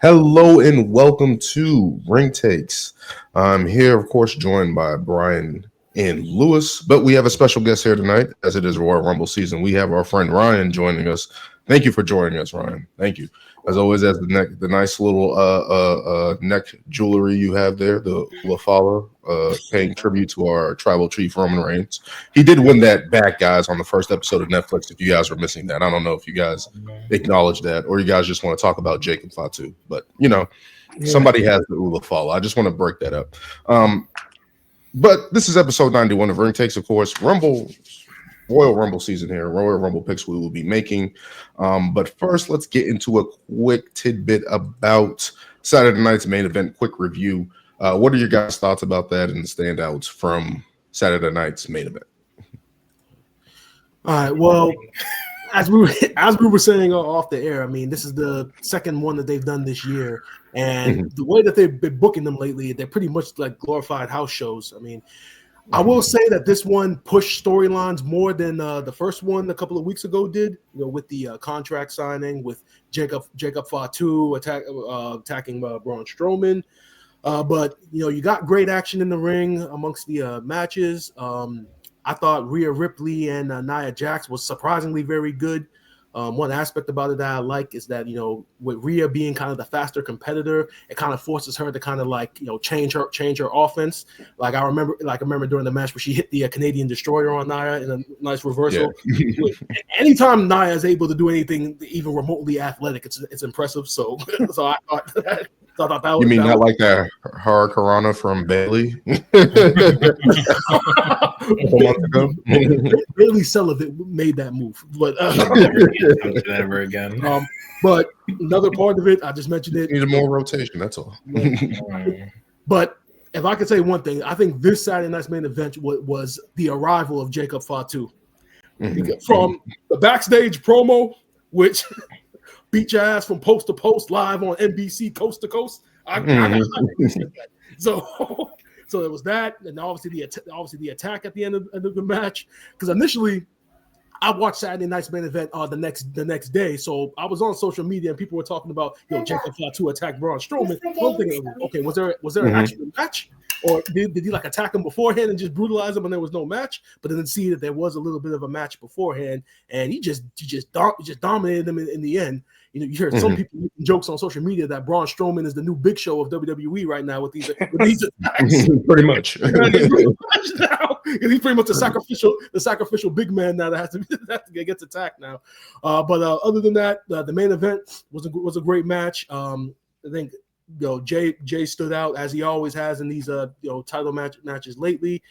Hello and welcome to Ring Takes. I'm here, of course, joined by Brian and Lewis, but we have a special guest here tonight, as it is Royal Rumble season. We have our friend Ryan joining us. Thank you for joining us, Ryan. Thank you. As always, as the nice little neck jewelry you have there, the Ula Fala, paying tribute to our tribal chief Roman Reigns. He did win that back, guys, on the first episode of Netflix. If you guys were missing that, I don't know if you guys acknowledge that, or you guys just want to talk about Jacob Fatu. But somebody has the Ula Fala. I just want to break that up. But this is episode 91 of Ring Takes, of course. Royal Rumble season here. Royal Rumble picks we will be making. But first, let's get into a quick tidbit about Saturday night's main event. Quick review. What are your guys' thoughts about that and the standouts from Saturday night's main event? All right. Well, as we were saying off the air, I mean, this is the second one that they've done this year, and the way that they've been booking them lately, they're pretty much like glorified house shows. I mean, I will say that this one pushed storylines more than the first one a couple of weeks ago did. With the contract signing, with Jacob Fatu attacking Braun Strowman. But you got great action in the ring amongst the matches. I thought Rhea Ripley and Nia Jax was surprisingly very good. One aspect about it that I like is that with Rhea being kind of the faster competitor, it kind of forces her to kind of change her offense. I remember during the match where she hit the Canadian Destroyer on Nia in a nice reversal. Yeah. Anytime Nia is able to do anything even remotely athletic, it's impressive. So I thought that. You mean not like that Hurricanrana from Bailey? Bailey Sullivan made that move, but never again. But another part of it, I just mentioned it. Needed more rotation. That's all. But if I could say one thing, I think this Saturday night's main event was the arrival of Jacob Fatu. From the backstage promo, which beat your ass from post to post live on NBC coast to coast. So it was that, and obviously the attack at the end of the match. Because initially, I watched Saturday night's main event the next day. So I was on social media and people were talking about Jacob Fatu attack Braun Strowman. One thing, okay, was there an actual match, or did he attack him beforehand and just brutalize him and there was no match? But then see that there was a little bit of a match beforehand, and he just dominated them in the end. You heard some people making jokes on social media that Braun Strowman is the new Big Show of WWE right now with these attacks. Pretty much. He's pretty much the sacrificial big man now that gets attacked now. But other than that, the main event was a great match. I think Jay stood out as he always has in these title matches lately.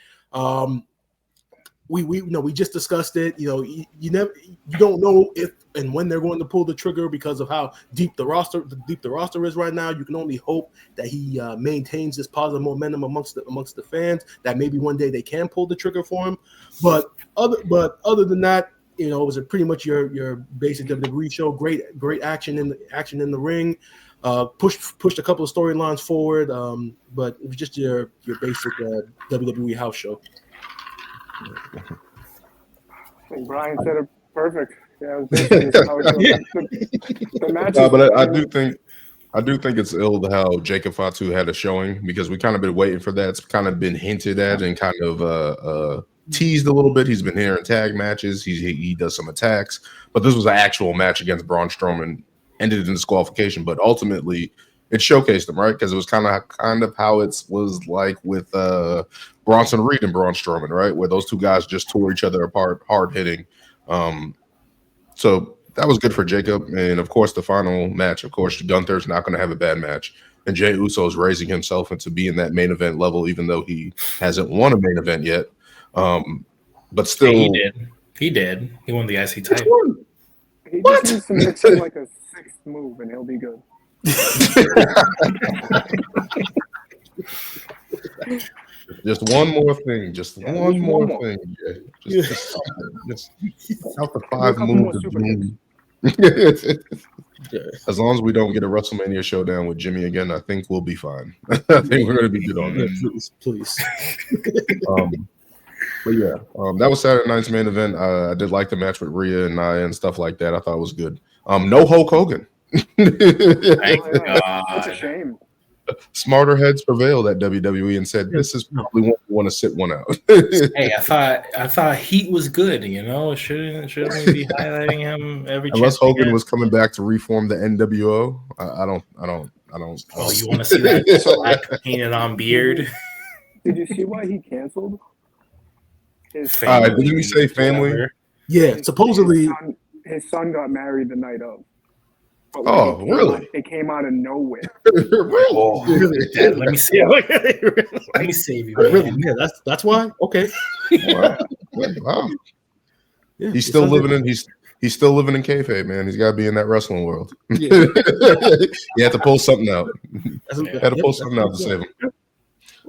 We just discussed it. You don't know if and when they're going to pull the trigger because of how deep the roster is right now. You can only hope that he maintains this positive momentum amongst the fans, that maybe one day they can pull the trigger for him. But other than that, it was pretty much your basic WWE show. Great action in the ring. Pushed a couple of storylines forward, but it was just your basic WWE house show. And Brian said it perfect. Yeah, the match. But I do think it's ill how Jacob Fatu had a showing, because we kind of been waiting for that. It's kind of been hinted at and kind of teased a little bit. He's been here in tag matches. He does some attacks, but this was an actual match against Braun Strowman. Ended in disqualification, but ultimately it showcased him, right? Because it was kind of how it was like with Bronson Reed and Braun Strowman, right? Where those two guys just tore each other apart, hard hitting. So that was good for Jacob. And of course, the final match, of course, Gunther's not going to have a bad match. And Jey Uso is raising himself into being that main event level, even though he hasn't won a main event yet. But still, He did. He won the IC title. He just needs to mix in like a sixth move, and he'll be good. Just one more thing. Just one more thing. Yeah. Just out the 5 moves. As long as we don't get a WrestleMania showdown with Jimmy again, I think we'll be fine. I think we're going to be good on that. Please. But yeah, that was Saturday night's main event. I did like the match with Rhea and Nia and stuff like that. I thought it was good. No Hulk Hogan. Thank Such a God. shame. Smarter heads prevailed at WWE and said, "This is probably one we want to sit one out." Hey, I thought Heat was good. Shouldn't we be highlighting him every Unless chance we Hogan get? was coming back to reform the NWO, I don't. Oh, you want to see that black painted on beard? Did you see why he canceled? His Didn't he say family? Whatever. Yeah, supposedly. his son got married the night of. But when Oh, he came really? out, it came out of nowhere. Really? Oh, Dad, let me see. Let me save you, Really? man. Yeah, that's why. Okay. Wow. Wow. Yeah, He's still living in he's still living in kayfabe, man. He's got to be in that wrestling world. Yeah. You have to pull something out. Yeah. Had to pull something out to save him.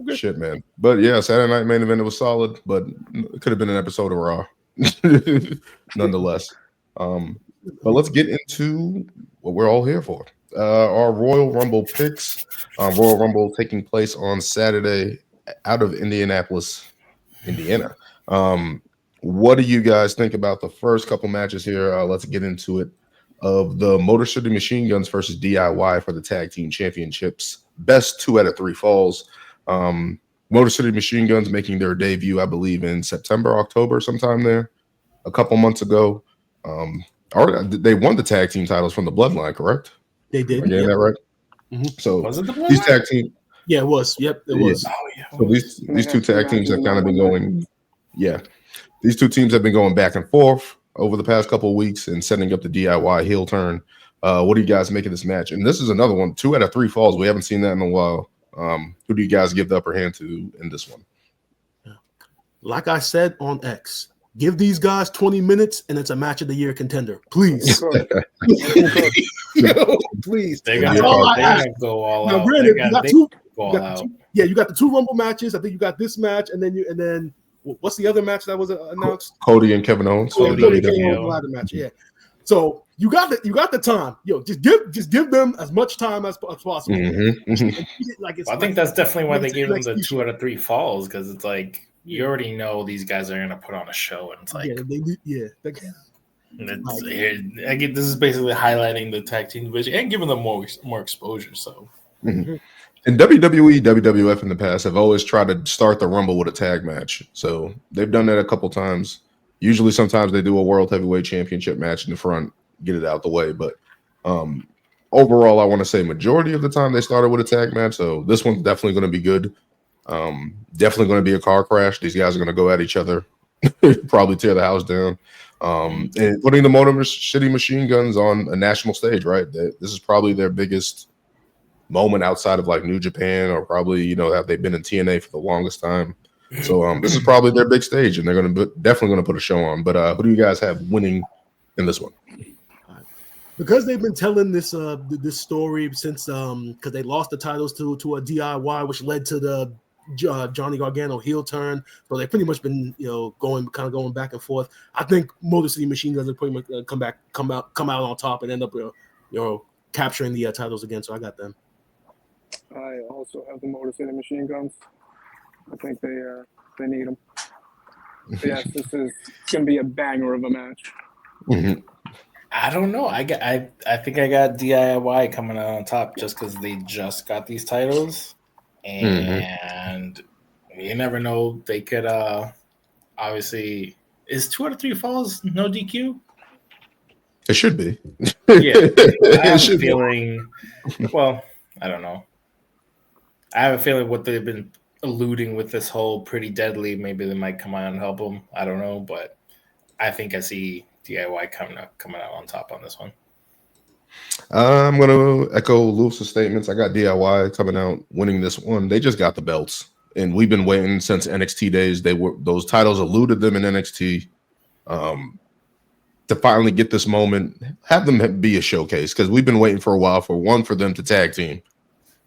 Okay. Shit, man. But yeah, Saturday night main event, it was solid, but it could have been an episode of Raw. Nonetheless. But let's get into what we're all here for. Our Royal Rumble picks. Royal Rumble taking place on Saturday out of Indianapolis, Indiana. What do you guys think about the first couple matches here? Let's get into it. Of the Motor City Machine Guns versus DIY for the Tag Team Championships. Best 2 out of 3 falls. Motor City Machine Guns making their debut, I believe, in September, October, sometime there, a couple months ago. They won the tag team titles from the Bloodline, correct? They did. Am I getting that right? Mhm. So Was it the these Bloodline? tag team, Yeah, it was. Yep, it was. Oh yeah. so these two tag teams have kind of been going. Yeah, these two teams have been going back and forth over the past couple of weeks and setting up the DIY heel turn. What do you guys make of this match? And this is another one, 2 out of 3 falls. We haven't seen that in a while. Who do you guys give the upper hand to in this one? Like I said on X, give these guys 20 minutes and it's a match of the year contender. Please. No, please. They're Yeah. gonna go all Now, out. granted, you got two. Go You all got out. you got the 2 Rumble matches. I think you got this match, and then what's the other match that was announced? Cody and Kevin Owens. Cody for the and WWE. Kevin Owens ladder match. Yeah. So you got the time. Just give them as much time as possible. Like I think that's definitely why they gave them the like 2 out of 3 falls, because it's like you already know these guys are gonna put on a show, and it's like this is basically highlighting the tag team division and giving them more exposure. So. Mm-hmm. And WWE, WWF in the past have always tried to start the Rumble with a tag match. So they've done that a couple times. Usually, sometimes they do a World Heavyweight Championship match in the front, get it out the way. But overall, I want to say majority of the time they started with a tag match. So this one's definitely going to be good. Definitely going to be a car crash. These guys are going to go at each other, probably tear the house down. And putting the Motor City Machine Guns on a national stage, right? This is probably their biggest moment outside of like New Japan, or probably have they been in TNA for the longest time. So this is probably their big stage, and they're definitely going to put a show on. But who do you guys have winning in this one? Because they've been telling this story since because they lost the titles to a DIY, which led to the Johnny Gargano heel turn. So they've pretty much been going back and forth. I think Motor City Machine Guns are pretty much come out on top and end up capturing the titles again. So I got them. I also have the Motor City Machine Guns. I think they need them. But yes, this is going to be a banger of a match. Mm-hmm. I don't know. I think I got DIY coming out on top just because they just got these titles, and you never know. They could obviously is 2 out of 3 falls no DQ. It should be. Yeah, I have a feeling. Well, I don't know. I have a feeling what they've been alluding with this whole pretty deadly. Maybe they might come out and help them. I don't know, but I think I see DIY coming out on top on this one. I'm going to echo Lewis's statements. I got DIY coming out winning this one. They just got the belts, and we've been waiting since NXT days. Those titles eluded them in NXT. To finally get this moment, have them be a showcase, because we've been waiting for a while for them to tag team,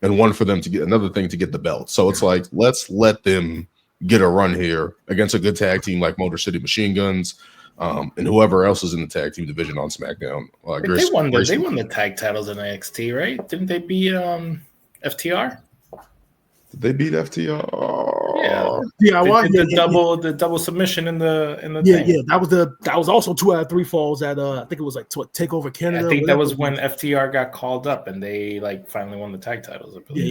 and one for them to get another thing to get the belt. So it's like, let's let them get a run here against a good tag team like Motor City Machine Guns, and whoever else is in the tag team division on SmackDown. They won the tag titles in NXT, right? Didn't they beat FTR? Did they beat FTR? Yeah. DIY. The double submission in the thing. Yeah. That was also 2 out of 3 falls at I think it was like Takeover Canada. I think that was when FTR got called up and they like finally won the tag titles. I believe.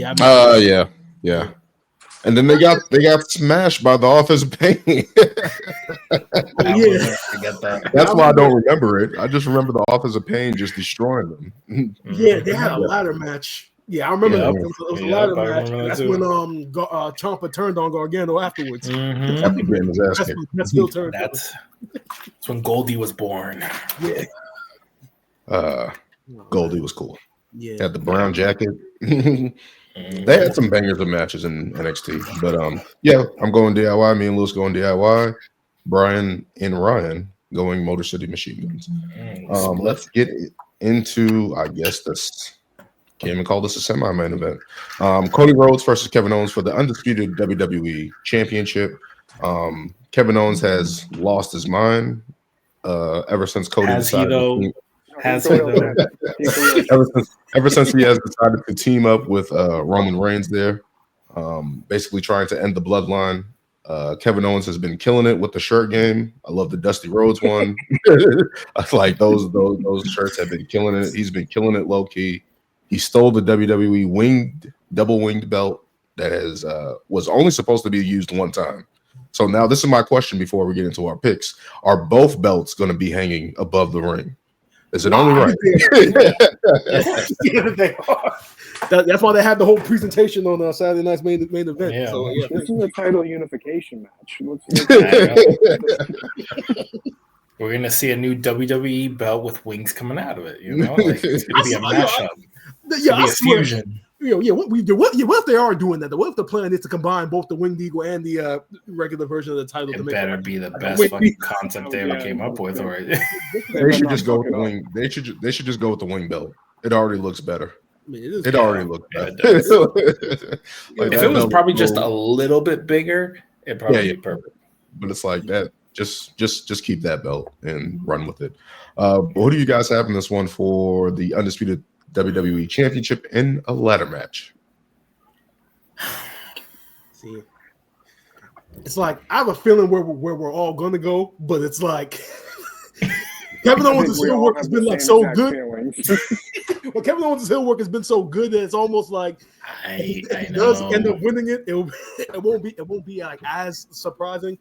Yeah. And then they got smashed by the Office of Pain. Forget that. That's why I don't remember it. I just remember the Office of Pain just destroying them. Yeah, they had a ladder match. Yeah, I remember that. It was a ladder match. That's when Ciampa turned on Gargano afterwards. After getting his ass kicked. That's when Goldie was born. Yeah. Goldie was cool. Yeah. Had the brown jacket. They had some bangers of matches in NXT, but I'm going DIY. Me and Lewis going DIY. Brian and Ryan going Motor City Machine Guns. Let's get into, I guess this can't even call this a semi-main event. Cody Rhodes versus Kevin Owens for the undisputed WWE Championship. Kevin Owens has lost his mind ever since Cody decided. Ever since he has decided to team up with Roman Reigns there, basically trying to end the bloodline. Kevin Owens has been killing it with the shirt game. I love the Dusty Rhodes one. I like those shirts have been killing it. He's been killing it low key. He stole the WWE double winged belt that was only supposed to be used one time. So now this is my question before we get into our picks: are both belts going to be hanging above the ring? Is it only right? Yeah, they are. That's why they had the whole presentation on Saturday night's main event. Yeah. So, This is a title unification match. We're gonna see a new WWE belt with wings coming out of it. You know, like, it's gonna be a mashup. It's gonna be a fusion. What if they are doing that? What if the plan is to combine both the Winged Eagle and the regular version of the title? It better be the best fucking concept they ever came up with, or they should just go with the wing. They should just go with the wing belt. It already looks better. It already looks better. Like, if it was probably just a little bit bigger, it'd probably be perfect. But it's like that. Just keep that belt and run with it. Who do you guys have in this one for the undisputed WWE Championship in a ladder match? See, it's like I have a feeling where we're all gonna go, but it's like Kevin Owens' heel work has been like so good. Well, Kevin Owens' heel work has been so good that it's almost like if he does end up winning it, it won't be like as surprising.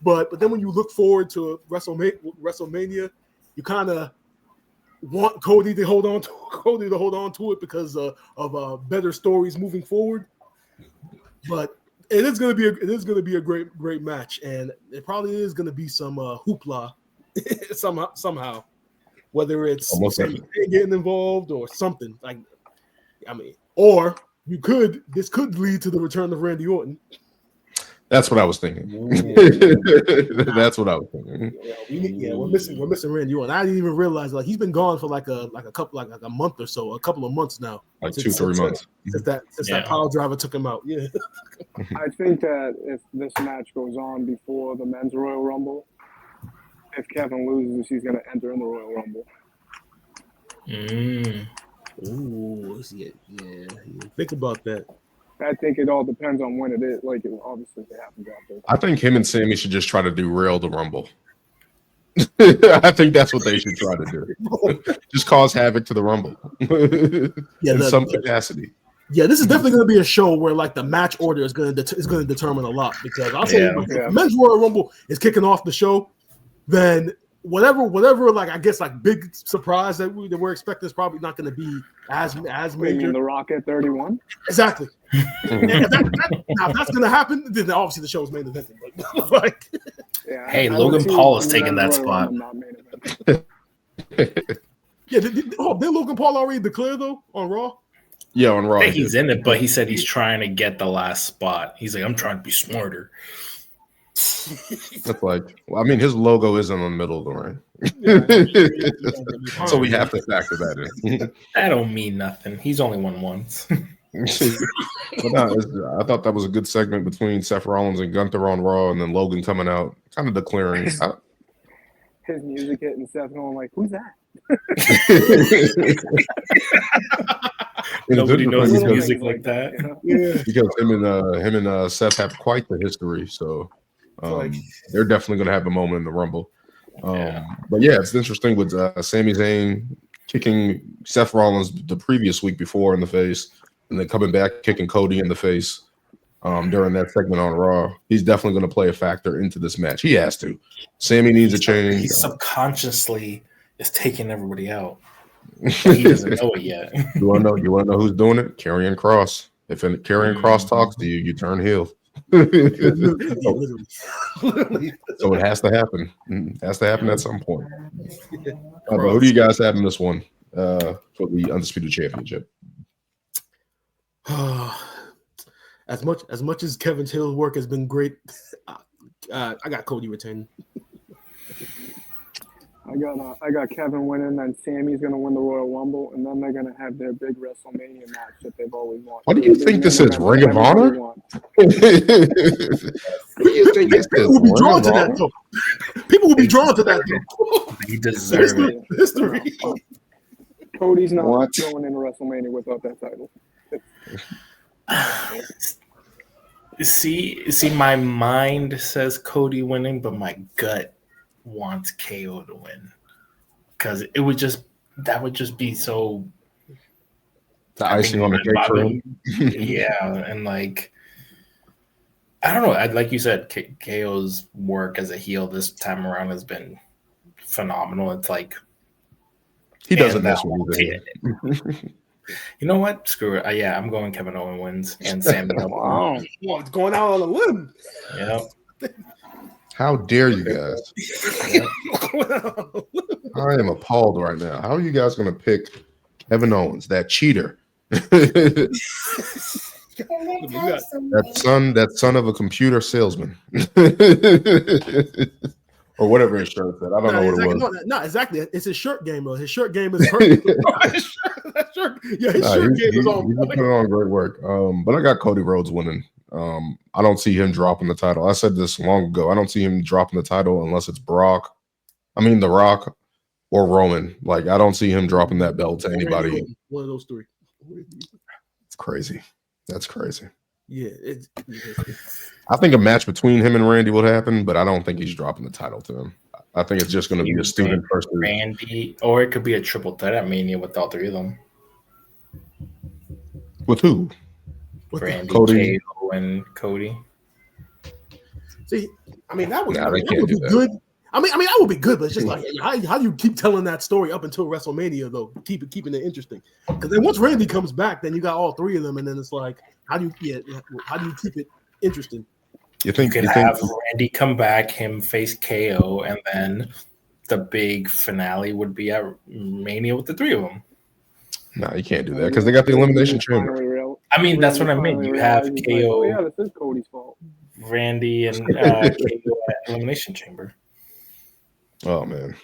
But then when you look forward to WrestleMania, you kind of want Cody to hold on to it because of better stories moving forward. But it is going to be a great match, and it probably is going to be some hoopla somehow, whether it's getting involved or something like. I mean, or this could lead to the return of Randy Orton. That's what I was thinking. That's what I was thinking. Yeah, we're missing Randy Orton. I didn't even realize like he's been gone for like a month or so, a couple of months now. Like 2-3 months. Since that power driver took him out. Yeah. I think that if this match goes on before the men's Royal Rumble, if Kevin loses, he's going to enter in the Royal Rumble. Ooh, yeah. Think about that. I think it all depends on when it is. Like, obviously, they happen to happen. I think him and Sammy should just try to derail the Rumble. I think that's what they should try to do. Just cause havoc to the Rumble in some capacity. Yeah, this is definitely going to be a show where like the match order is going to determine a lot, because I'll say if Men's Royal Rumble is kicking off the show, then whatever like I guess like big surprise that we're expecting is probably not going to be as major. The Rock at 31. Exactly. Now if that's going to happen, then obviously the show is main eventing. But like, hey, Logan Paul is taking that spot. Did Logan Paul already declare though on Raw? Yeah, on Raw. I think he's in it, but he said he's trying to get the last spot. He's like, I'm trying to be smarter. That's like, well, I mean, his logo is in the middle of the ring, so we have to factor that in. That don't mean nothing. He's only won once. But no, I thought that was a good segment between Seth Rollins and Gunther on Raw, and then Logan coming out, kind of declaring his music hit and Seth going like, "Who's that?" Nobody knows his because, music like that. Yeah. because him and Seth have quite the history, so Like- they're definitely going to have a moment in the Rumble. Yeah. But yeah, it's interesting with Sami Zayn kicking Seth Rollins the previous week before in the face, and then coming back kicking Cody in the face during that segment on Raw. He's definitely going to play a factor into this match. He has to. Sammy needs a change. He subconsciously is taking everybody out. But he doesn't know it yet. You want to know who's doing it? Karrion Kross. If Karrion Kross talks to you, you turn heel. Literally. So it has to happen. It has to happen at some point. But who do you guys have in this one for the Undisputed Championship? As much as Kevin Taylor's work has been great, I got Cody retaining. I got Kevin winning, then Sammy's gonna win the Royal Rumble, and then they're gonna have their big WrestleMania match that they've always wanted. What do you think this is? Ring of Honor? What do you think People will be drawn to that, though. People will be drawn to that, though. He deserves it. History. Cody's not going into WrestleMania without that title. See, my mind says Cody winning, but my gut wants KO to win because that would just be so the icing on the cake for him. Yeah, and like I don't know. Like you said, KO's work as a heel this time around has been phenomenal. It's like he doesn't mess with it. You know what? Screw it. Yeah, I'm going Kevin Owens wins and Sami. Wow, going out on a limb. Yeah. How dare you guys? I am appalled right now. How are you guys going to pick Kevin Owens, that cheater? that son of a computer salesman. Or whatever his shirt said. I don't know what it was. No, exactly. It's his shirt game, though. His shirt game is perfect. His shirt game is on point. He's putting on great work. But I got Cody Rhodes winning. I don't see him dropping the title. I said this long ago. I don't see him dropping the title unless it's The Rock or Roman. Like, I don't see him dropping that belt to anybody. One of those three. It's crazy. That's crazy. Yeah. I think a match between him and Randy would happen, but I don't think he's dropping the title to him. I think it's just going to be a student versus Randy, or it could be a triple threat at Mania with all three of them. With who? Randy, Cody, KO, and Cody. See, I mean that would be good. I mean that would be good, but it's just like how do you keep telling that story up until WrestleMania though? Keeping it interesting. Because then once Randy comes back, then you got all three of them, and then it's like how do you keep it interesting? You could have Randy come back, him face KO, and then the big finale would be at Mania with the three of them. No, you can't do that because they got the Elimination Chamber. I mean, that's what I mean. You have KO. Yeah, this is Cody's fault. Randy and KO at Elimination Chamber. Oh man,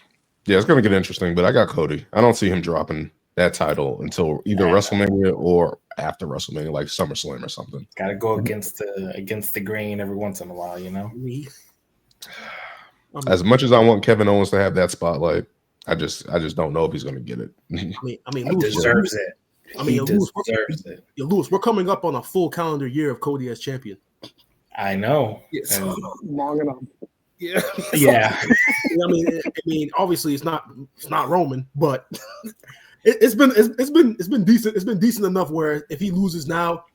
yeah, it's gonna get interesting. But I got Cody. I don't see him dropping that title until either WrestleMania or after WrestleMania, like SummerSlam or something. Got to go against the grain every once in a while, you know. As much as I want Kevin Owens to have that spotlight, I just don't know if he's going to get it. I mean, he deserves it. I mean, Lewis, we're coming up on a full calendar year of Cody as champion. I know. Yes. Long enough. Yeah. Yeah. I mean, obviously it's not Roman, but it's been decent. It's been decent enough where if he loses now,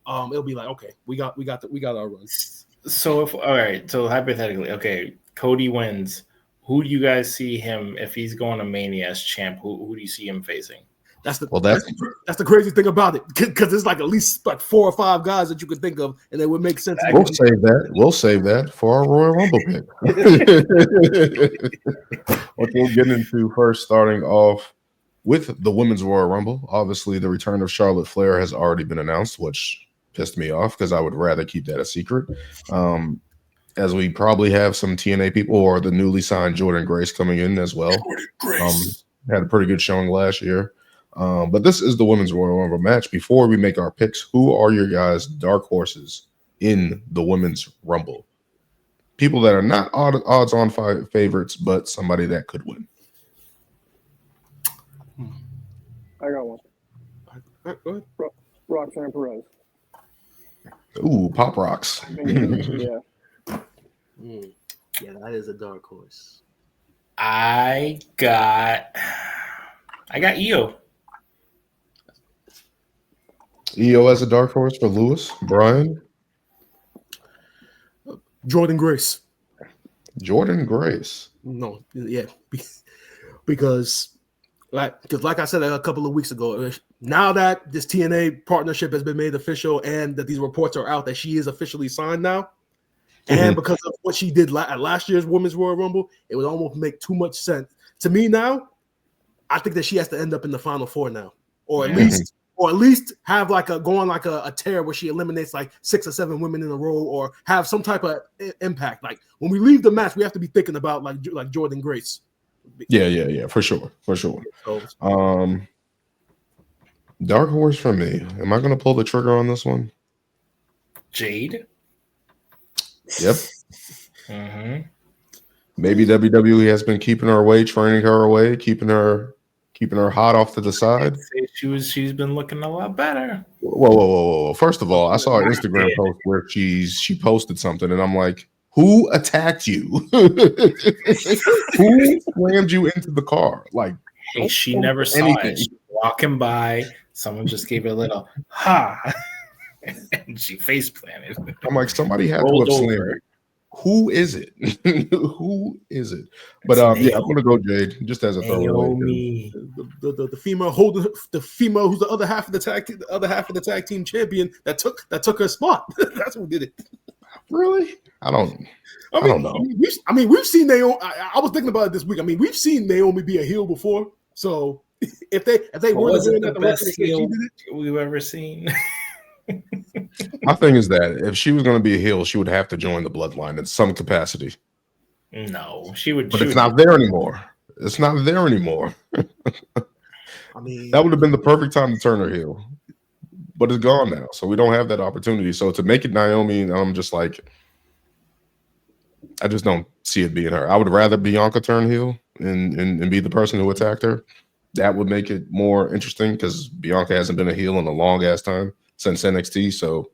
it'll be like, okay, we got our run. So so hypothetically, okay, Cody wins. Who do you guys see him if he's going to Mania as champ? Who do you see him facing? That's the crazy thing about it, because it's like at least like 4 or 5 guys that you could think of, and it would make sense. We'll save that for our Royal Rumble pick. What we'll get into first, starting off with the Women's Royal Rumble. Obviously, the return of Charlotte Flair has already been announced, which pissed me off because I would rather keep that a secret. As we probably have some TNA people or the newly signed Jordan Grace coming in as well. Had a pretty good showing last year. But this is the Women's Royal Rumble match. Before we make our picks, who are your guys' dark horses in the Women's Rumble? People that are not odds-on favorites, but somebody that could win. I got one. Go ahead. Roxanne Perez. Ooh, Pop Rocks. I think, yeah. Yeah, that is a dark horse. I got Io. EO as a dark horse for Lewis. Brian. Jordan Grace. Jordan Grace. No, yeah, because like I said a couple of weeks ago, now that this TNA partnership has been made official and that these reports are out that she is officially signed now, and because of what she did at last year's Women's Royal Rumble, it would almost make too much sense to me now. I think that she has to end up in the Final Four now, or at least have like a tear where she eliminates like 6 or 7 women in a row, or have some type of impact. Like when we leave the match, we have to be thinking about like Jordan Grace. Yeah, for sure. Dark horse for me. Am I going to pull the trigger on this one? Jade. Yep. Mm-hmm. Maybe WWE has been keeping her away, training her away, keeping her hot off to the side. She's been looking a lot better. Whoa. First of all, I saw an Instagram post where she posted something, and I'm like, who attacked you? Who slammed you into the car? Like, hey, she never saw it. She was walking by, someone just gave her a little ha, and she face planted. I'm like, somebody had to have slammed her. Who is it? Who is it? But yeah, I'm gonna go Jade just as a throwaway. The female who's the other half of the tag team champion that took her spot. That's who did it. Really? I don't know. We've seen Naomi. I was thinking about it this week. I mean, we've seen Naomi be a heel before. So if they were the best heel we've ever seen. My thing is that if she was going to be a heel, she would have to join the bloodline in some capacity. No, she would. But it's not there anymore. It's not there anymore. I mean, that would have been the perfect time to turn her heel. But it's gone now, so we don't have that opportunity. So to make it Naomi, I'm just like, I just don't see it being her. I would rather Bianca turn heel and be the person who attacked her. That would make it more interesting because Bianca hasn't been a heel in a long ass time since NXT. So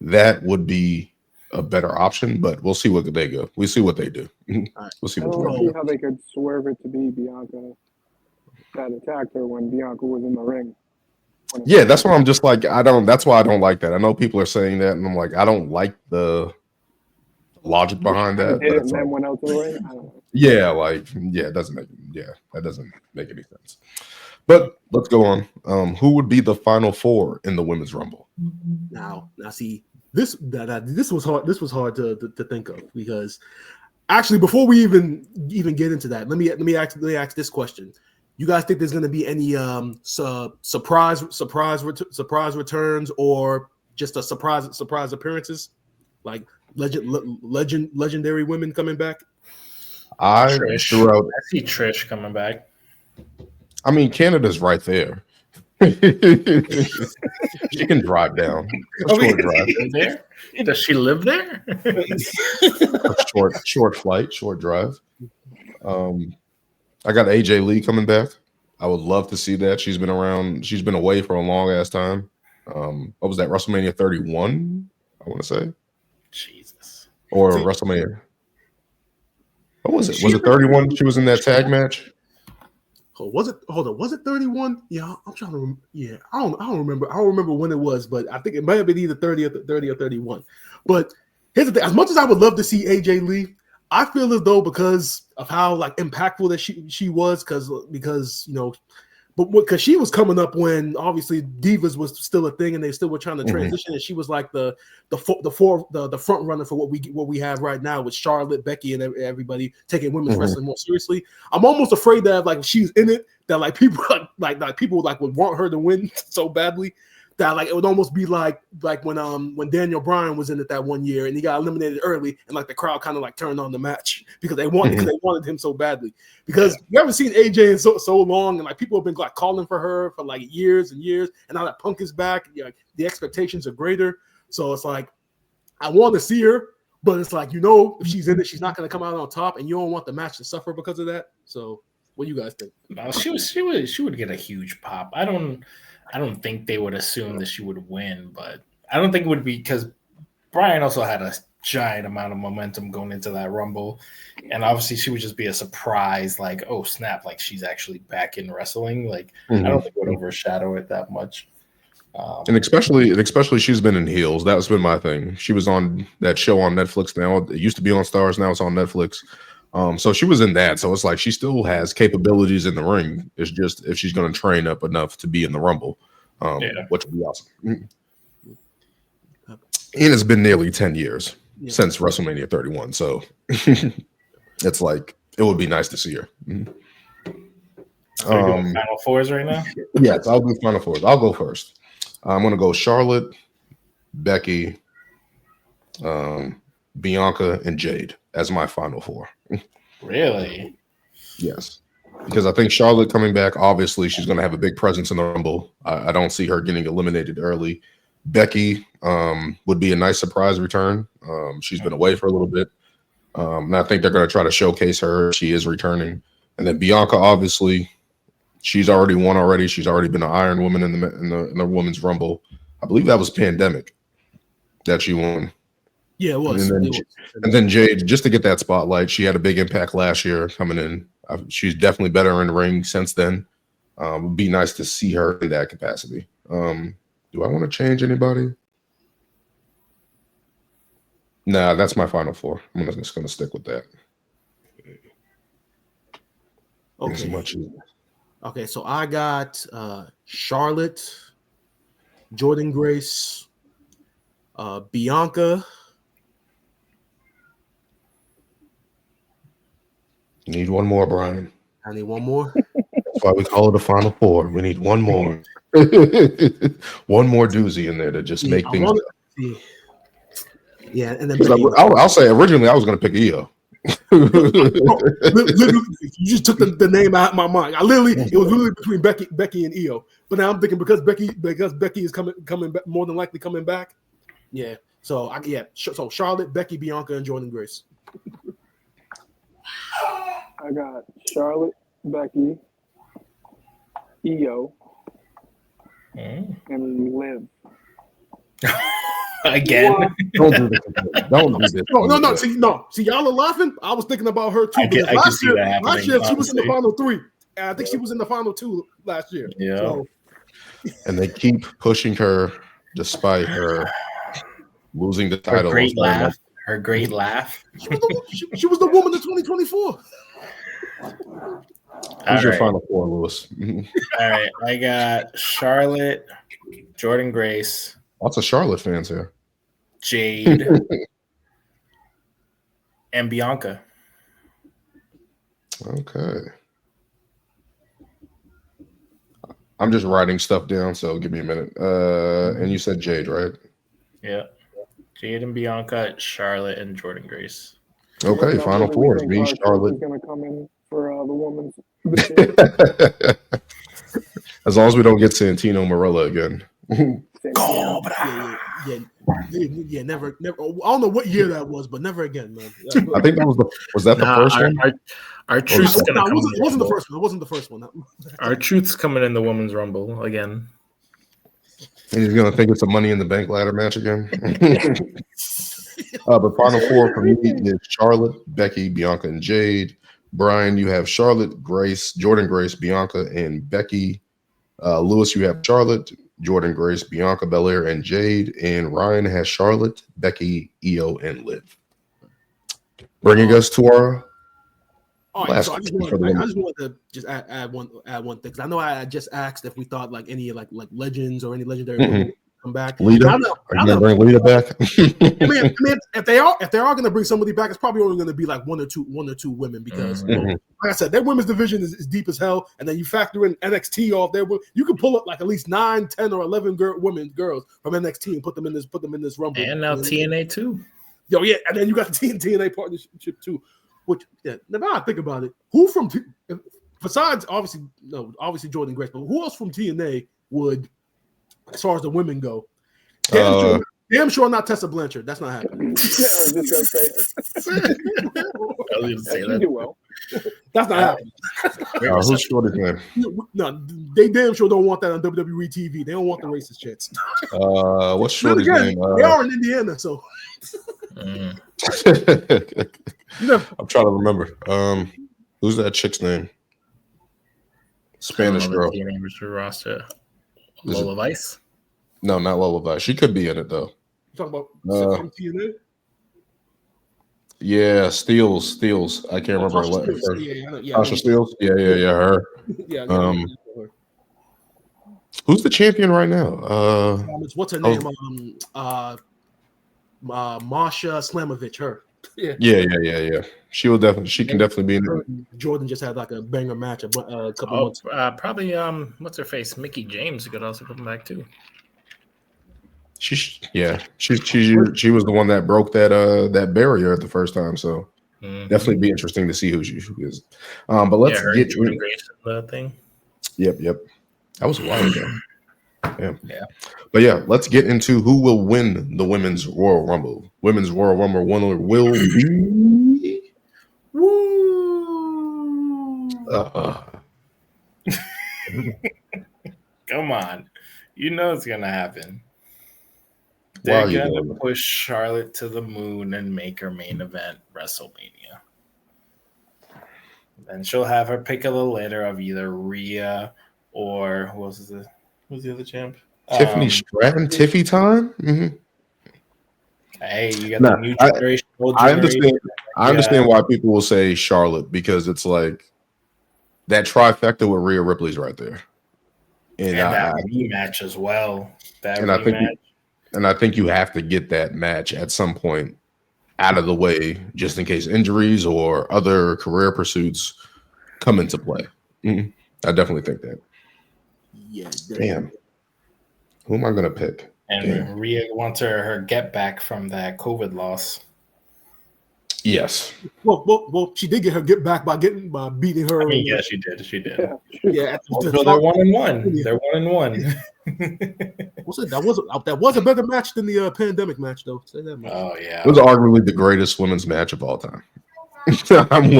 that would be a better option. But we'll see what they go. We'll see what they do. We'll see. I don't see how they could swerve it to be Bianca that attacked her when Bianca was in the ring. Yeah, that's why I'm just like, that's why I don't like that. I know people are saying that, and I'm like, I don't like the logic behind that. Did it and then went out to the ring? I don't know. That doesn't make any sense. But let's go on. Who would be the final 4 in the Women's Rumble? Now see, this was hard. This was hard to think of because actually, before we even get into that, let me ask this question. You guys think there's going to be any surprise returns or just a surprise appearances, like legendary women coming back? I see Trish coming back. I mean, Canada's right there. She can drive down. Drive there. Does she live there? short flight, short drive. I got AJ Lee coming back. I would love to see that. She's been around. She's been away for a long ass time. What was that? WrestleMania 31, I want to say. Jesus. Or WrestleMania. What was it? Was it 31? She was in that tag match. Oh, was it? Hold on. Was it 31? Yeah, I'm trying to remember. Yeah, I don't remember. I don't remember when it was, but I think it might have been either 30 or 31. But here's the thing: as much as I would love to see AJ Lee, I feel as though because of how like impactful that she was, because because she was coming up when obviously Divas was still a thing and they still were trying to transition, and she was like the front runner for what we have right now with Charlotte, Becky, and everybody taking women's wrestling more seriously. I'm almost afraid that like she's in it, that like people people would want her to win so badly that like it would almost be like when Daniel Bryan was in it that one year and he got eliminated early and like the crowd kind of like turned on the match because they wanted him so badly, because you haven't seen AJ in so long and like people have been like calling for her for like years and years, and now that Punk is back, the expectations are greater. So it's like I want to see her, but it's like if she's in it, she's not going to come out on top, and you don't want the match to suffer because of that. So what do you guys think? No, she would get a huge pop. I I don't think they would assume that she would win, but I don't think it would be because Brian also had a giant amount of momentum going into that Rumble. And obviously she would just be a surprise, like, oh, snap, like she's actually back in wrestling. Like, I don't think it would overshadow it that much. And especially she's been in heels. That's been my thing. She was on that show on Netflix now. It used to be on Stars. Now it's on Netflix. So she was in that. So it's like she still has capabilities in the ring. It's just if she's going to train up enough to be in the Rumble, which would be awesome. And it's been nearly 10 years since WrestleMania 31. So it's like it would be nice to see her. So we're doing Final Fours right now? Yes, I'll do Final Fours. I'll go first. I'm going to go Charlotte, Becky, Bianca, and Jade as my Final Four. Really? Yes. Because I think Charlotte coming back, obviously, she's going to have a big presence in the Rumble. I don't see her getting eliminated early. Becky would be a nice surprise return. She's been away for a little bit. And I think they're going to try to showcase her. She is returning. And then Bianca, obviously, she's already won already. She's already been an Iron Woman in the Women's Rumble. I believe that was Pandemic that she won. Yeah, it was. And then Jade, just to get that spotlight, she had a big impact last year coming in. She's definitely better in the ring since then. It'd be nice to see her in that capacity. Do I want to change anybody? Nah, that's my Final Four. I'm just going to stick with that. Okay, so I got Charlotte, Jordynne Grace, Bianca. Need one more, Brian. I need one more. That's why we call it a Final Four. We need one more. One more doozy in there to just make things. Yeah, and then I'll say originally I was going to pick Io. Literally, you just took the name out of my mind. It was literally between Becky and Io. But now I'm thinking because Becky is coming back, more than likely coming back. Yeah. So so Charlotte, Becky, Bianca, and Jordynne Grace. I got Charlotte, Becky, Io, and Liv. Again. Don't do this. Don't do this. No. See, y'all are laughing. I was thinking about her too. Last year she was in the final 3. And I think she was in the final 2 last year. Yeah. So. And they keep pushing her despite her losing the title. Her great laugh. She was the woman of 2024. Who's your Final Four, Lewis? All right. I got Charlotte, Jordynne Grace. Lots of Charlotte fans here. Jade. And Bianca. Okay. I'm just writing stuff down, so give me a minute. And you said Jade, right? Yeah. Jade and Bianca, Charlotte and Jordynne Grace. Okay, Final Four. Me, Charlotte. Is going to come in for the women's. As long as we don't get Santino Marella again. Yeah, never. I don't know what year that was, but never again, man. I think that was that the first one? Our truth's gonna come. It wasn't the first one. It wasn't the first one. Our truth's coming in the women's rumble again. And he's gonna think it's a Money in the Bank ladder match again. But Final Four for me is Charlotte, Becky, Bianca, and Jade. Brian, you have Charlotte, Grace, Jordynne Grace, Bianca, and Becky. Lewis, you have Charlotte, Jordynne Grace, Bianca Belair, and Jade. And Ryan has Charlotte, Becky, Io, and Liv. Bringing us to our last. So I just wanted to just add one thing, because I know I just asked if we thought like any like legends or any legendary women come back. Lita? Are you gonna bring Lita back? I mean, if they are gonna bring somebody back, it's probably only gonna be like one or two women, because like I said, their women's division is deep as hell, and then you factor in NXT off there, you can pull up like at least 9, 10, or 11 girls from NXT and put them in this rumble. And now TNA too. Yo, yeah, and then you got the TNA partnership too. Which, yeah, now I think about it, who from besides obviously Jordynne Grace, but who else from TNA would, as far as the women go? Damn sure not Tessa Blanchard. That's not happening. I was going to say that. You do well. That's not happening. Who's Shorty's name? No, they damn sure don't want that on WWE TV. They don't want the racist chants. What's Shorty's name? They are in Indiana, so. I'm trying to remember. Who's that chick's name? Spanish girl. Roster. Lola Vice? No, not Lola Vice. She could be in it though. You talking about TNA? Yeah, Steels. I can't remember her. Tasha Steels. Yeah, her. Yeah. Who's the champion right now? What's her name? Marsha Slamovich. Her. Yeah. She can definitely be in it. Jordan just had like a banger match a couple months. Probably what's her face? Mickey James could also come back too. She was the one that broke that barrier at the first time, so definitely be interesting to see who she is. But let's get Jordan Grace the thing. Yep. That was a while ago. Yeah. But yeah, let's get into who will win the Women's Royal Rumble. Women's Royal Rumble winner will be. Woo! Come on, you know it's gonna happen. They're gonna push Charlotte to the moon and make her main event WrestleMania. Then she'll have her pick a little later of either Rhea or who's the other champ? Tiffany Stratton. Tiffy time. Mm-hmm. Hey, you got the new generation. I understand why people will say Charlotte because it's like that trifecta with Rhea Ripley's right there, and that rematch as well. I think you have to get that match at some point out of the way, just in case injuries or other career pursuits come into play. Mm-hmm. I definitely think that. Yeah. Damn. Who am I gonna pick? And Rhea wants her get back from that COVID loss. Yes. Well, she did get her get back by beating her. I mean, yeah, she did. Yeah. So they're 1-1. They're 1-1. That was a better match than the pandemic match, though. Say that much. Oh yeah. It was arguably the greatest women's match of all time. I'm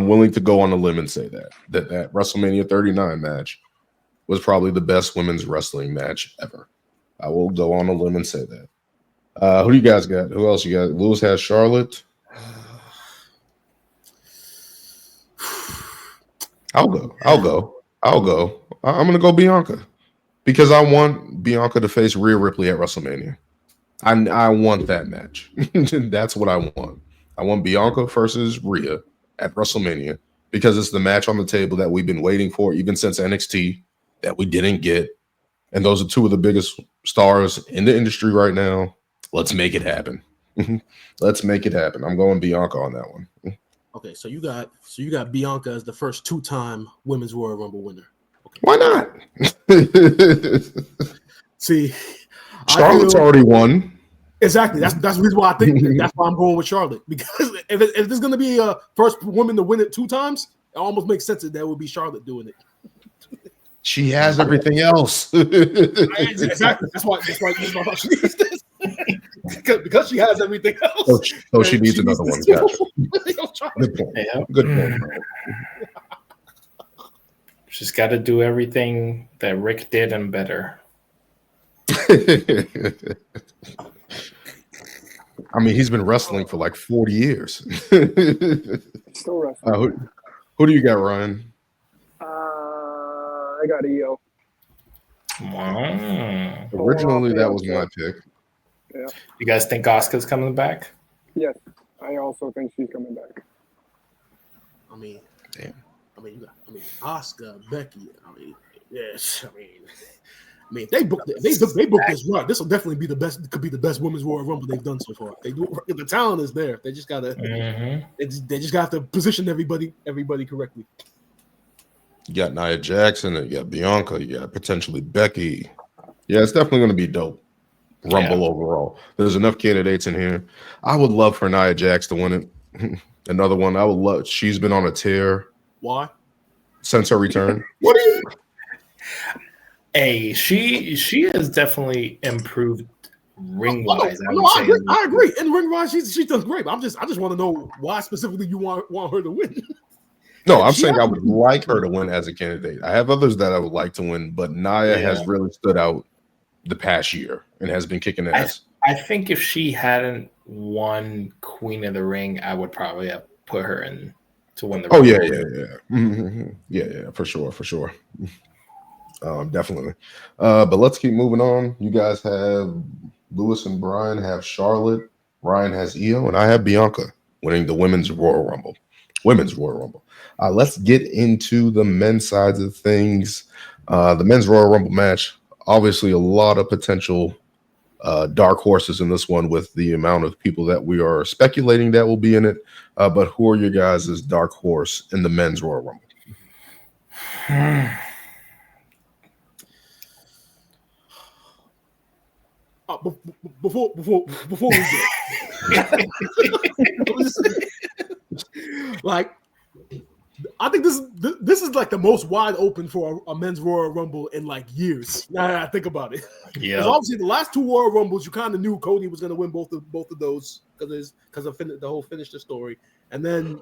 willing to go on a limb and say that WrestleMania 39 match was probably the best women's wrestling match ever. I will go on a limb and say that. Who do you guys got? Who else you got? Lewis has Charlotte. I'll go. I'm gonna go Bianca because I want Bianca to face Rhea Ripley at WrestleMania. I want that match. That's what I want. I want Bianca versus Rhea at WrestleMania because it's the match on the table that we've been waiting for even since NXT that we didn't get. And those are two of the biggest stars in the industry right now. Let's make it happen. Let's make it happen. I'm going Bianca on that one. Okay, so you got Bianca as the first 2-time Women's Royal Rumble winner. Okay. Why not? See, Charlotte's already won. Exactly. That's the reason why I think that's why I'm going with Charlotte. Because if there's going to be a first woman to win it 2 times, it almost makes sense that would be Charlotte doing it. She has everything else. Exactly. That's why she needs this. because she has everything else. So she needs another one. Gotcha. Good point. Yeah. Good point. She's got to do everything that Rick did and better. I mean, he's been wrestling for like 40 years. Still wrestling. Who do you got, Ryan? I got EO. Wow. Originally, that was my pick. Yeah. You guys think Asuka's coming back? Yes, I also think she's coming back. I mean, damn. Asuka, Becky. Yes. I mean, they booked this right. This will definitely be the best. Could be the best women's Royal Rumble they've done so far. They do. The talent is there. They just gotta. They just got to position everybody correctly. You got Nia Jackson, and you got Bianca, you got potentially Becky. Yeah, it's definitely going to be dope. Rumble overall. There's enough candidates in here. I would love for Nia Jax to win it. Another one I would love. She's been on a tear. Why? Since her return. What do you? Hey, she has definitely improved ring wise. I agree. In ring wise, she's done great. I just want to know why specifically you want her to win. No, I'm saying I would like her to win as a candidate. I have others that I would like to win, but Nia has really stood out the past year and has been kicking ass. I think if she hadn't won Queen of the Ring, I would probably have put her in to win the. Oh yeah. Mm-hmm. Yeah, for sure. Definitely. But let's keep moving on. You guys have Lewis and Brian have Charlotte. Ryan has Io, and I have Bianca winning the Women's Royal Rumble. Let's get into the men's sides of things. The men's Royal Rumble match. Obviously, a lot of potential dark horses in this one with the amount of people that we are speculating that will be in it. But who are your guys' dark horse in the men's Royal Rumble? Before we get like, I think this is like the most wide open for a men's Royal Rumble in like years. Now that I think about it, because obviously the last two Royal Rumbles you kind of knew Cody was going to win both of those because of the whole finish the story, and then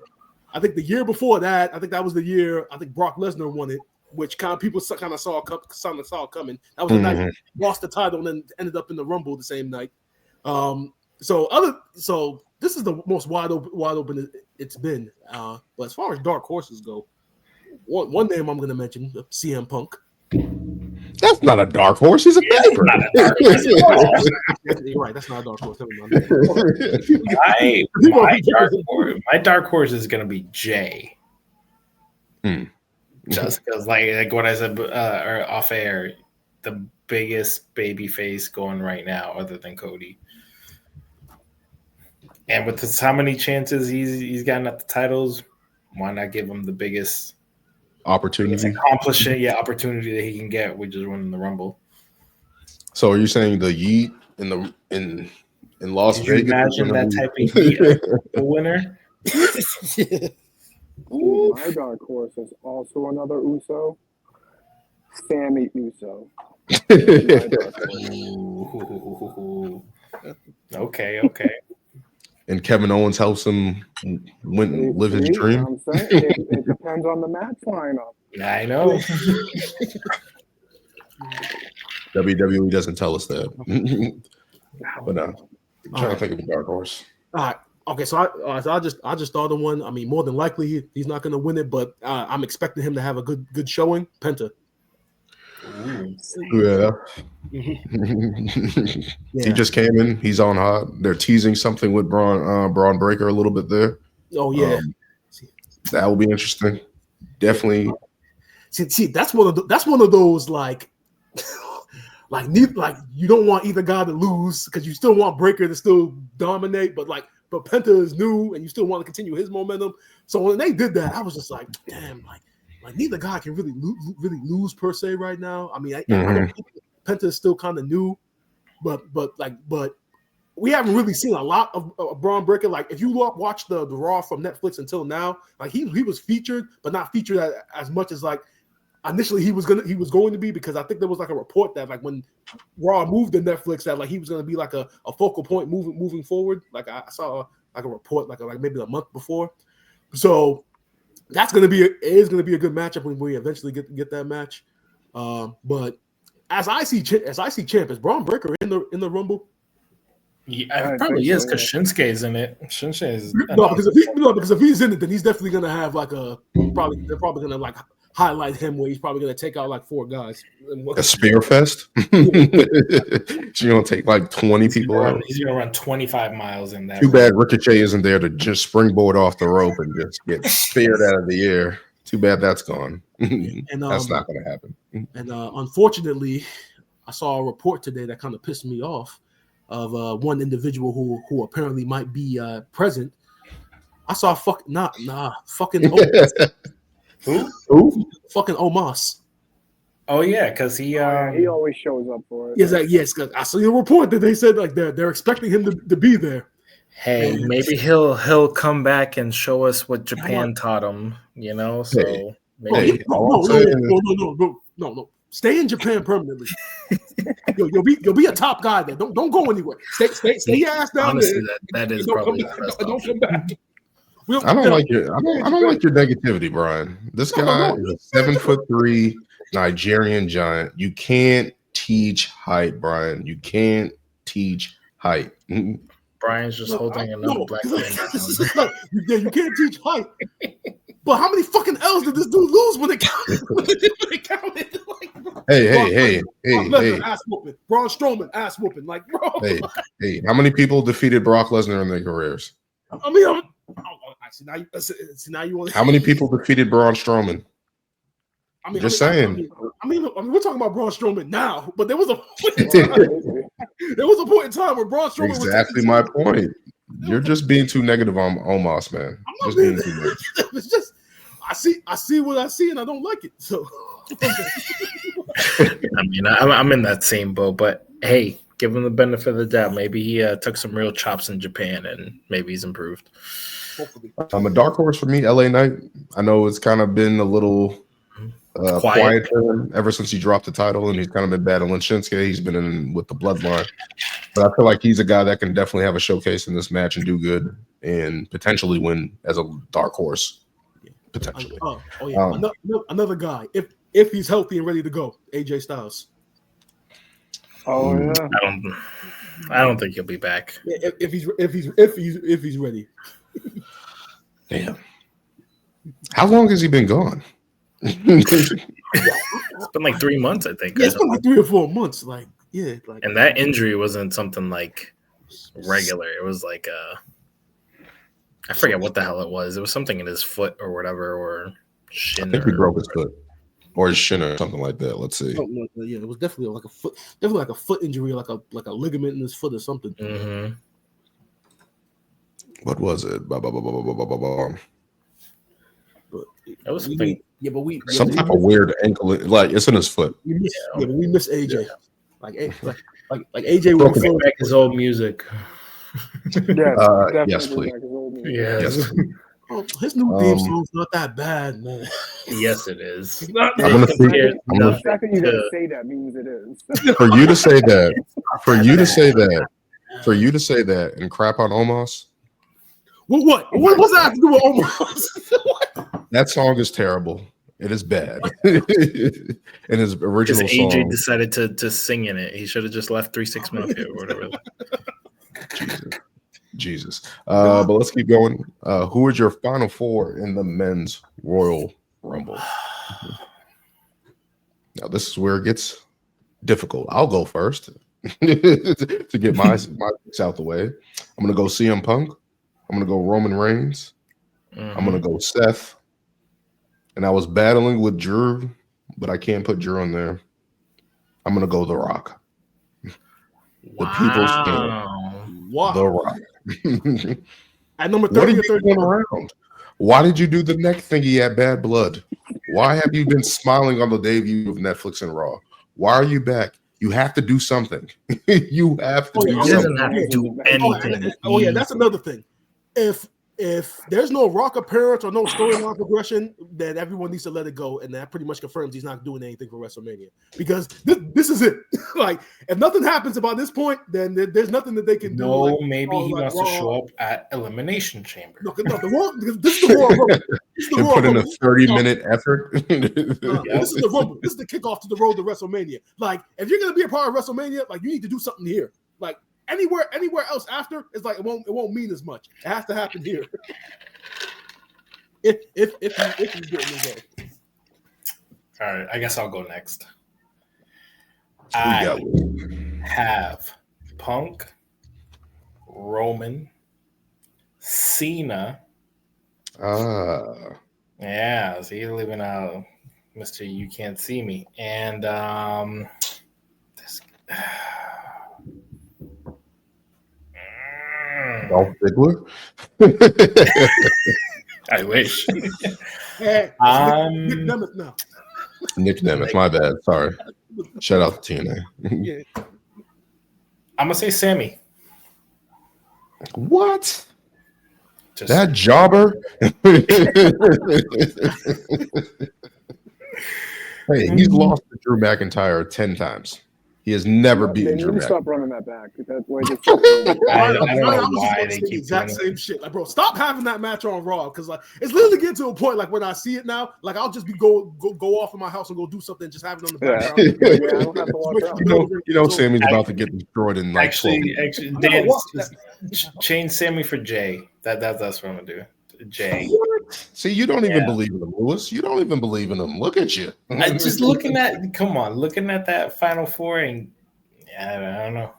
I think the year before that, I think that was the year I think Brock Lesnar won it, which kind of people kind of saw coming. That was the night he lost the title and then ended up in the Rumble the same night. So this is the most wide open it's been. But as far as dark horses go, one name I'm going to mention, CM Punk. That's not a dark horse. He's a favorite. You're right. That's not a dark horse. My dark horse is going to be Jay. Just because, like what I said off air, the biggest baby face going right now, other than Cody. And with how many chances he's gotten at the titles, why not give him the biggest opportunity opportunity that he can get, which is winning the Rumble. So are you saying the Yeet in Las Vegas? Imagine that type of Yeet a winner. Ooh, my dark horse is also another Uso, Sammy Uso. Okay. And Kevin Owens helps him live his dream. I'm saying, it depends on the match lineup. I know. WWE doesn't tell us that. But I'm trying to think of a dark horse. All right. Okay, so I just thought of one. I mean, more than likely he's not going to win it, but I'm expecting him to have a good showing. Penta. Yeah. He just came in. He's on hot. They're teasing something with Braun Breaker a little bit there. Oh yeah, that will be interesting. Definitely. See, that's one of those like you don't want either guy to lose because you still want Breaker to still dominate, but Penta is new and you still want to continue his momentum. So when they did that, I was just like, damn, like neither guy can really lose per se right now. I mean, I don't think Penta is still kind of new, but we haven't really seen a lot of Braun Breaker. Like if you watch the Raw from Netflix until now, like he was featured, but not featured as much as like initially he was going to be, because I think there was like a report that like when Raw moved to Netflix that like he was going to be like a focal point moving forward. Like I saw like a report like maybe a month before. So that's going to be a good matchup when we eventually get that match. But as I see champ, is Braun Breaker in the Rumble? Yeah, probably is because Shinsuke is in it. Shinsuke is because if he's in it, then he's definitely going to have like they're probably going to like highlight him where he's probably going to take out like 4 guys. A spear fest? She's going to take like 20 people out. He's going to run 25 miles in that. Too bad Ricochet isn't there to just springboard off the rope and just get speared out of the air. Too bad that's gone. And that's not going to happen. And unfortunately, I saw a report today that kind of pissed me off of one individual who apparently might be present. I saw fucking Who? Fucking Omos. Oh yeah, because he always shows up for it. Yes, because I saw a report that they said like they're expecting him to be there. Hey, maybe he'll come back and show us what Japan taught him. You know, so maybe. No. Stay in Japan permanently. You'll be a top guy there. Don't go anywhere. Stay your ass down. Honestly, there. that is probably don't come back. I don't like your negativity, Brian. This guy is a 7'3" Nigerian giant. You can't teach height, Brian. You can't teach height. Brian's just holding another black man down. Yeah, you can't teach height. But how many fucking L's did this dude lose when it counted? Hey. Ass whooping. Braun Strowman, ass whooping. Like, bro. Hey. How many people defeated Brock Lesnar in their careers? I mean, now you want. How many people defeated Braun Strowman? Just saying. I mean, we're talking about Braun Strowman now, but there was a point in time where Braun Strowman was exactly my point. You're just being too negative on Omos, man. Just being too negative. It's just I see what I see, and I don't like it. So, I mean, I'm in that same boat, but hey, give him the benefit of the doubt. Maybe he took some real chops in Japan, and maybe he's improved. Hopefully, a dark horse for me, LA Knight. I know it's kind of been a little quiet for him ever since he dropped the title, and he's kind of been battling Shinsuke. He's been in with the bloodline, but I feel like he's a guy that can definitely have a showcase in this match and do good and potentially win as a dark horse. Potentially. Another guy. If he's healthy and ready to go, AJ Styles. Oh yeah. I don't think he'll be back. If he's ready. Damn. How long has he been gone? It's been like 3 months, I think. Yeah, it's been like 3 or 4 months. And that injury wasn't something like regular. It was like I forget what the hell it was. It was something in his foot or whatever, or shin. I think he broke his foot or his shin or something like that. Let's see. Yeah, it was definitely like a foot injury, like a ligament in his foot or something. Mm-hmm. What was it? But that was something. Some type of weird ankle, like it's in his foot. We miss AJ. Yeah. Like AJ would bring back his old music. Yes, please. Yes. Oh, his new theme song's not that bad, man. Yes, it is. I'm gonna see. The fact that you didn't say that means it is. For you to say that, and crap on Omos. What was that to do with Omos? That song is terrible. It is bad. In his original AJ song, decided to sing in it. He should have just left 3-6 Mafia or whatever. Jesus. But let's keep going. Who is your final four in the men's Royal Rumble? Now this is where it gets difficult. I'll go first to get my picks out the way. I'm gonna go CM Punk. I'm gonna go Roman Reigns. I'm gonna go Seth. And I was battling with Drew, but I can't put Drew in there. I'm gonna go The Rock. The People's King. Wow. The Rock. At number 30 or 31 around. Why did you do the neck thingy at Bad Blood? Why have you been smiling on the debut of Netflix and Raw? Why are you back? You have to do something. You have to do something. He doesn't have to do anything. Oh yeah, that's another thing. If there's no Rock appearance or no storyline progression, then everyone needs to let it go, and that pretty much confirms he's not doing anything for WrestleMania because this is it. Like, if nothing happens about this point, then there's nothing that they can do. No, like, maybe he wants to show up at Elimination Chamber. No, the Royal, this is the Royal Rumble. And put in a 30-minute effort. This is the Rumble. This is the kickoff to the road to WrestleMania. Like, if you're gonna be a part of WrestleMania, like you need to do something here. Like. Anywhere else after is like it won't mean as much. It has to happen here. if he's getting involved. All right, I guess I'll go next. I have Punk, Roman, Cena. Yeah, so you're leaving out Mr. You Can't See Me. And this Dolph Ziggler. I wish. Nick Nemeth now. Nick Nemeth, my bad. Sorry. Shout out to TNA. Yeah. I'm gonna say Sammy. What? That jobber? Hey, he's lost to Drew McIntyre 10 times. He has never They beaten need Drew to McIntyre. stop running that back. That way, just I don't know I was why just they gonna say the keep exact doing same shit. Like, bro, stop having that match on Raw because like it's literally getting to a point like when I see it now, like I'll just be go off in my house and go do something, just have it on the background. yeah, I don't have to watch that. You know, Sammy's about to get destroyed in like 12 minutes. Actually, Dan, change Sammy for Jay. That's what I'm gonna do. Jay. See, you don't even believe in him, Lewis. You don't even believe in him. Look at you. I just looking at that Final Four, and I don't know.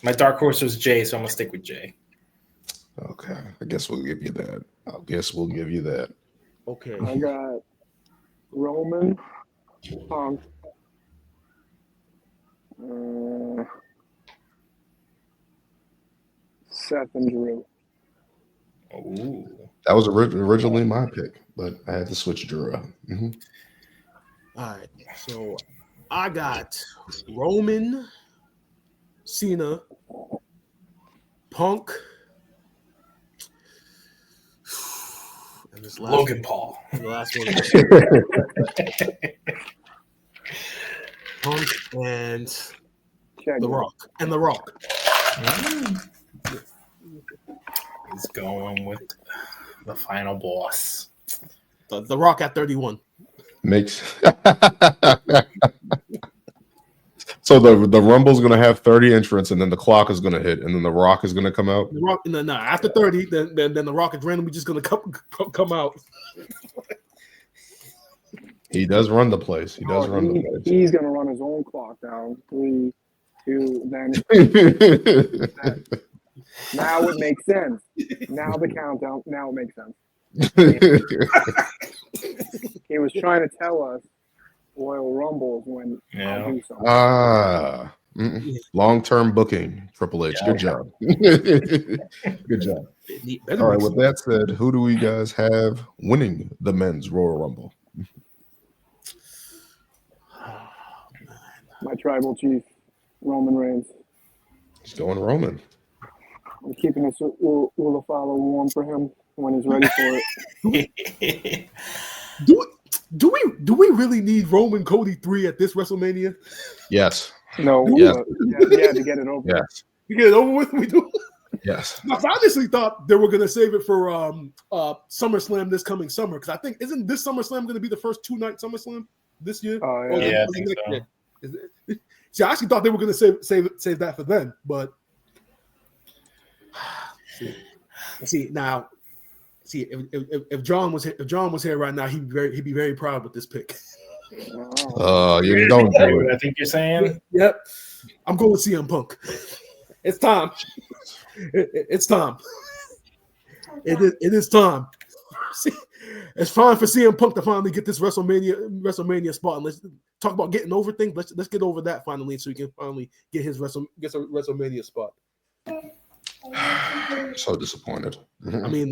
My dark horse was Jay, so I'm gonna stick with Jay. Okay, I guess we'll give you that. Okay, I got Roman, Punk, Seth, and Drew. Ooh. That was originally my pick, but I had to switch Drew out. Mm-hmm. all right. So I got Roman, Cena, Punk, and this last Logan Paul. one, the last one. Punk and The Rock. And The Rock. He's going with the final boss. The Rock at 31. Makes so the Rumble's gonna have 30 entrants, and then the clock is gonna hit, and then the Rock is gonna come out. The Rock, no, after 30, then The Rock is randomly just gonna come out. He does run the place. He does run the place. He's gonna run his own clock down. 3, 2, then. Now it makes sense. Now the countdown. Now it makes sense. He was trying to tell us Royal Rumbles when I'll do something. Long-term booking, Triple H. Good job. Good job. All right. With that said, who do we guys have winning the men's Royal Rumble? My tribal chief, Roman Reigns. He's going Roman. I'm keeping this will follow warm for him when he's ready for it. Do we really need Roman Cody 3 at this WrestleMania? Yes. No. Yes. Yeah, to get it over. Yes. You get it over with. We do. Yes. I honestly thought they were gonna save it for SummerSlam this coming summer because I think isn't this SummerSlam going to be the first 2-night SummerSlam this year? Yeah, I think so. See, I actually thought they were going to save that for then, but see now, if John was here right now, he'd be very proud with this pick. You don't do it. I think you're saying. Yep, I'm going with CM Punk. It's time. It's time. It is time. See, it's fine for CM Punk to finally get this WrestleMania spot. And let's talk about getting over things. Let's get over that finally, so he can finally get his WrestleMania spot. So disappointed. I mean,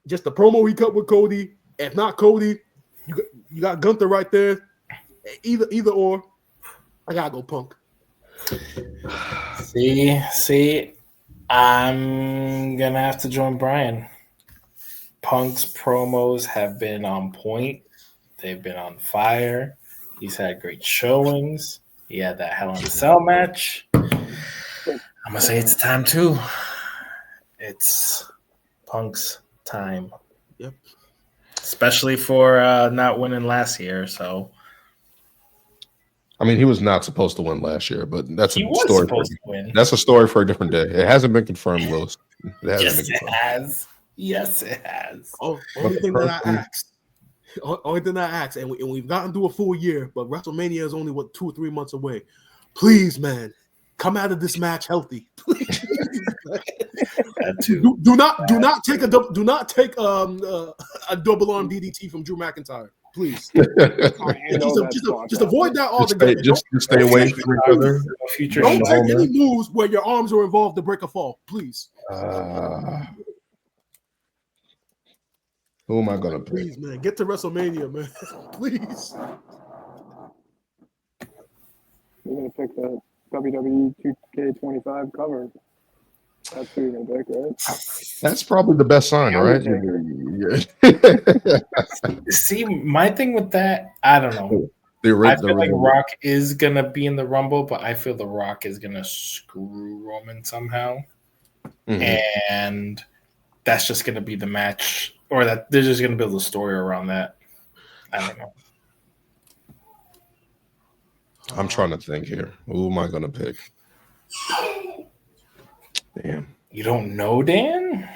just the promo he cut with Cody. If not Cody, you got Gunther right there. Either or, I gotta go Punk. See, I'm gonna have to join Brian. Punk's promos have been on point. They've been on fire. He's had great showings. He had that Hell in a Cell match. I'm gonna say it's time too. It's Punk's time. Yep. Especially for not winning last year. So, I mean, he was not supposed to win last year, but that's a story. Supposed to win. That's a story for a different day. It hasn't been confirmed, Lewis. Yes, it has. Only thing that I asked, and we've gotten through a full year, but WrestleMania is only 2 or 3 months away. Please, man, come out of this match healthy. do not take a double arm DDT from Drew McIntyre, please. Just avoid that altogether. Just stay away from each other. Don't take any moves where your arms are involved to break a fall, please. Who am I gonna pick? Please, man, get to WrestleMania, man. Please. You're gonna pick the WWE 2K25 cover. That's who you're gonna pick, right? That's probably the best sign, right? See, my thing with that, I don't know. I feel like Rock is gonna be in the Rumble, but I feel the Rock is gonna screw Roman somehow, and that's just gonna be the match, or that they're just gonna build a story around that. I don't know. I'm trying to think here. Who am I gonna pick? Damn. You don't know, Dan?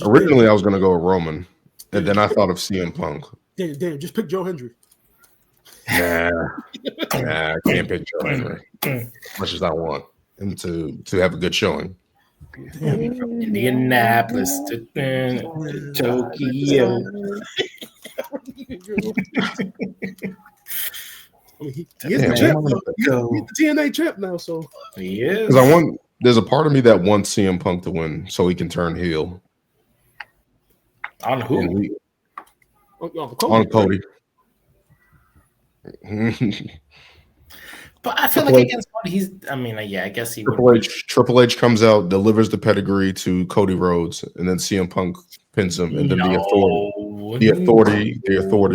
Originally, I was gonna go with Roman, and then I thought of CM Punk. Damn, just pick Joe Hendry. Nah, I can't pick Joe Henry. As much as I want him to have a good showing. Indianapolis to Tokyo. He's the TNA champ now, so he is. Because there's a part of me that wants CM Punk to win so he can turn heel. On who? On Cody. But I feel like against Cody, I guess he would. Triple H comes out, delivers the pedigree to Cody Rhodes, and then CM Punk pins him, and then the authority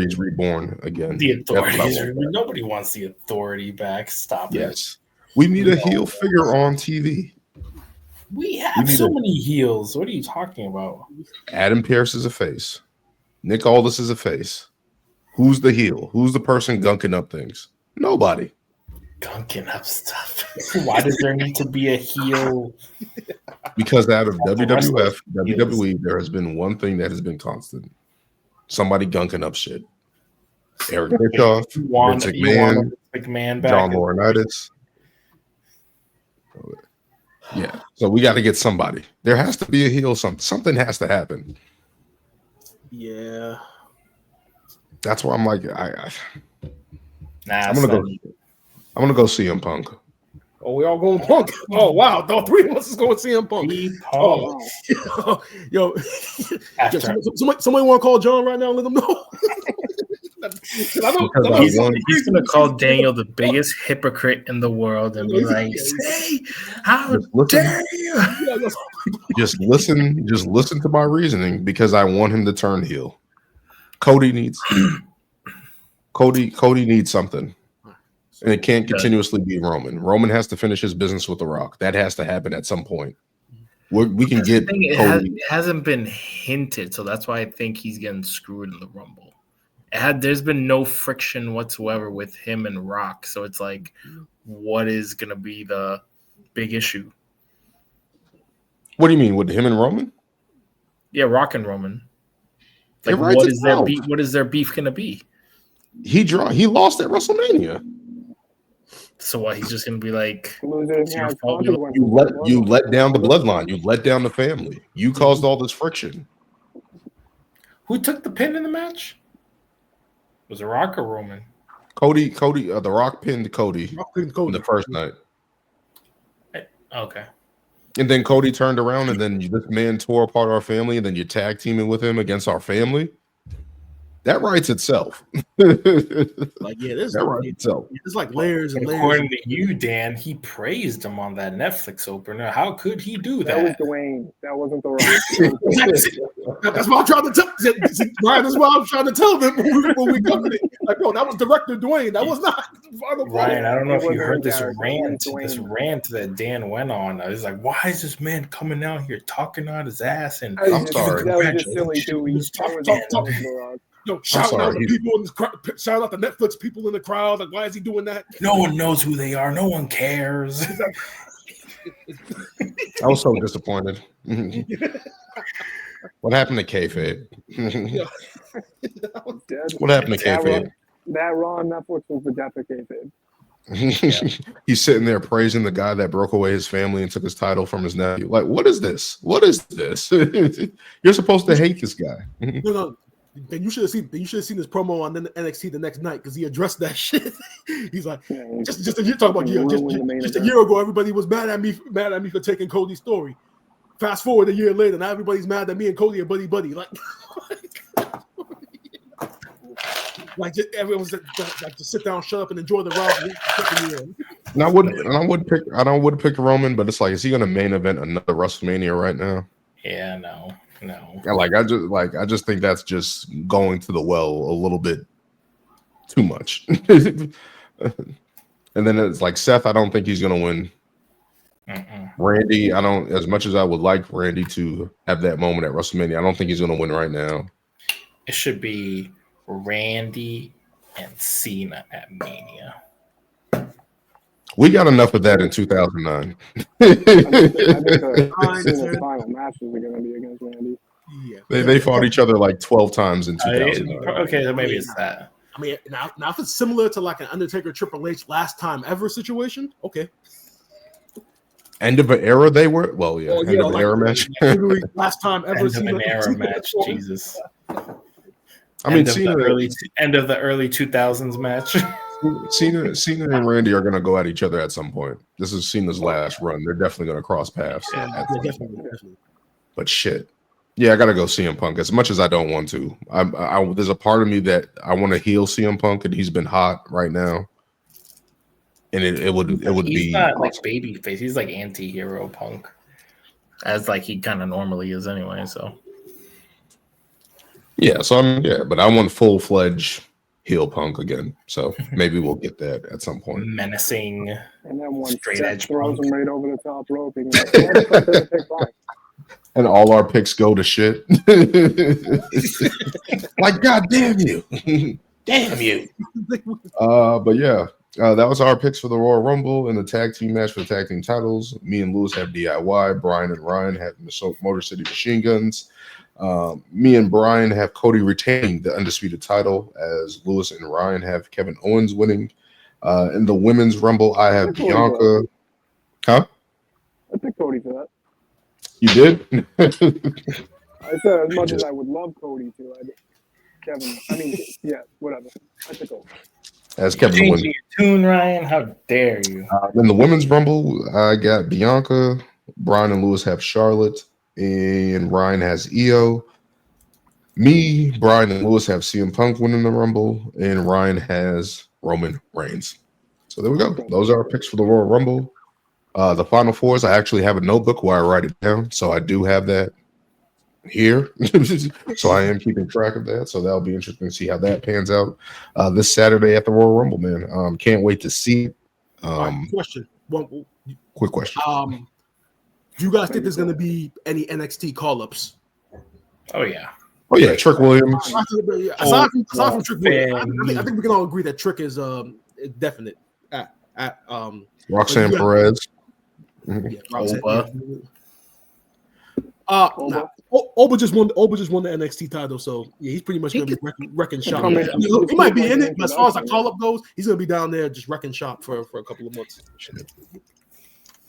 is reborn again. The authority. Nobody wants the authority back. Stop it. Yes. We need a heel figure on TV. We have so many heels. What are you talking about? Adam Pearce is a face. Nick Aldis is a face. Who's the heel? Who's the person gunking up things? Nobody. Gunking up stuff. Why does there need to be a heel? Because out of WWF, WWE, there has been one thing that has been constant. Somebody gunking up shit. Eric Bischoff, Vince McMahon back. John Laurinaitis. Yeah. So we got to get somebody. There has to be a heel. Something has to happen. Yeah. That's why I'm like, I'm gonna go CM Punk. Oh, we all going Punk. Oh wow, the three of us is going CM Punk. Yo, somebody want to call John right now and let him know. He's gonna call Daniel the biggest hypocrite in the world and be like, "Say, how dare you?" Just listen to my reasoning because I want him to turn heel. Cody needs something. And it can't continuously be Roman. Roman has to finish his business with The Rock. That has to happen at some point. We can get Cody. It hasn't been hinted, so that's why I think he's getting screwed in the Rumble. There's been no friction whatsoever with him and Rock, so it's like, what is going to be the big issue? What do you mean, with him and Roman? Yeah, Rock and Roman. Like, what is their beef going to be? He lost at WrestleMania. So what? He's just gonna be like, you let down the bloodline. You let down the family. You caused all this friction. Who took the pin in the match? Was it Rock or Roman? Cody. The Rock pinned Cody in the first night. Okay. And then Cody turned around, and then this man tore apart our family, and then you tag teaming with him against our family. That writes itself. That writes itself. It's like layers and layers. According to you, Dan, he praised him on that Netflix opener. How could he do that? That was Dwayne. That wasn't The Rock. That's what I'm trying to tell. Ryan, that's what I'm trying to tell them when we covered it. Like, no, that was director Dwayne. That was not. Ryan, I don't know if you heard this rant that Dan went on. I was like, why is this man coming out here talking out his ass? And I'm sorry. That was just silly too. Shout out the people in the crowd. Shout out the Netflix people in the crowd. Like, why is he doing that? No one knows who they are. No one cares. I was so disappointed. What happened to kayfabe? What happened to kayfabe? That Raw on Netflix was the death of kayfabe. He's sitting there praising the guy that broke away his family and took his title from his nephew. Like, what is this? What is this? You're supposed to hate this guy. No. Then you should have seen this promo on NXT the next night because he addressed that shit. He's like, just a year talking about just a year ago, everybody was mad at me for taking Cody's story. Fast forward a year later, now everybody's mad that me and Cody are buddy. Like everyone's like to sit down, shut up, and enjoy the ride. And I would pick Roman, but it's like, is he going to main event another WrestleMania right now? Yeah, no. I just think that's just going to the well a little bit too much. And then it's like Seth, I don't think he's gonna win. Randy, I don't. As much as I would like Randy to have that moment at WrestleMania, I don't think he's gonna win right now. It should be Randy and Cena at Mania. We got enough of that in 2009. I think the final matches are going to be against Randy. Yeah, They fought each other like 12 times in 2009. Okay, then maybe it's that. I mean, now if it's similar to like an Undertaker Triple H last time ever situation, okay. End of an era, they were. Well, yeah, end of an era match. Last time ever. End of an era match. Jesus. I mean, end of the early 2000s match. Cena and Randy are going to go at each other at some point. This is Cena's last run. They're definitely going to cross paths. Definitely. But shit. Yeah, I got to go CM Punk as much as I don't want to. There's a part of me that I want to heal CM Punk, and he's been hot right now. And it would he's not like baby face. He's like anti-hero Punk. As like he kind of normally is anyway, so. Yeah, but I want full-fledged heel Punk again. So maybe we'll get that at some point. Menacing. And then one straight edge throws Punk. him right over the top rope. And all our picks go to shit. Like, God damn you. Damn you. But yeah, that was our picks for the Royal Rumble and the tag team match for the tag team titles. Me and Lewis have DIY. Brian and Ryan have Motor City Machine Guns. Me and Brian have Cody retaining the undisputed title, as Lewis and Ryan have Kevin Owens winning. In the women's rumble, I have Bianca. Huh? I picked Cody for that. You did? I said as much as I would love Cody to, whatever. I picked Cody. As Kevin Changing wins. your tune, Ryan. How dare you? In the women's rumble, I got Bianca. Brian and Lewis have Charlotte. And Ryan has Io. Me, Brian, and Lewis have CM Punk winning the Rumble, and Ryan has Roman Reigns. So there we go. Those are our picks for the Royal Rumble. The Final Fours, I actually have a notebook where I write it down, so I do have that here. So I am keeping track of that. So that'll be interesting to see how that pans out this Saturday at the Royal Rumble, man. Can't wait to see it. Question. Quick question. Do you guys think there's going to be any NXT call-ups? Oh yeah. Oh yeah, Trick Williams. Aside from Trick Williams, I think we can all agree that Trick is definite. Roxanne Perez. Yeah, Roxanne. Oba just won the NXT title, so yeah, he's pretty much going to be wrecking shop. He might be in it, but as far as a call-up goes, he's going to be down there just wrecking shop for a couple of months.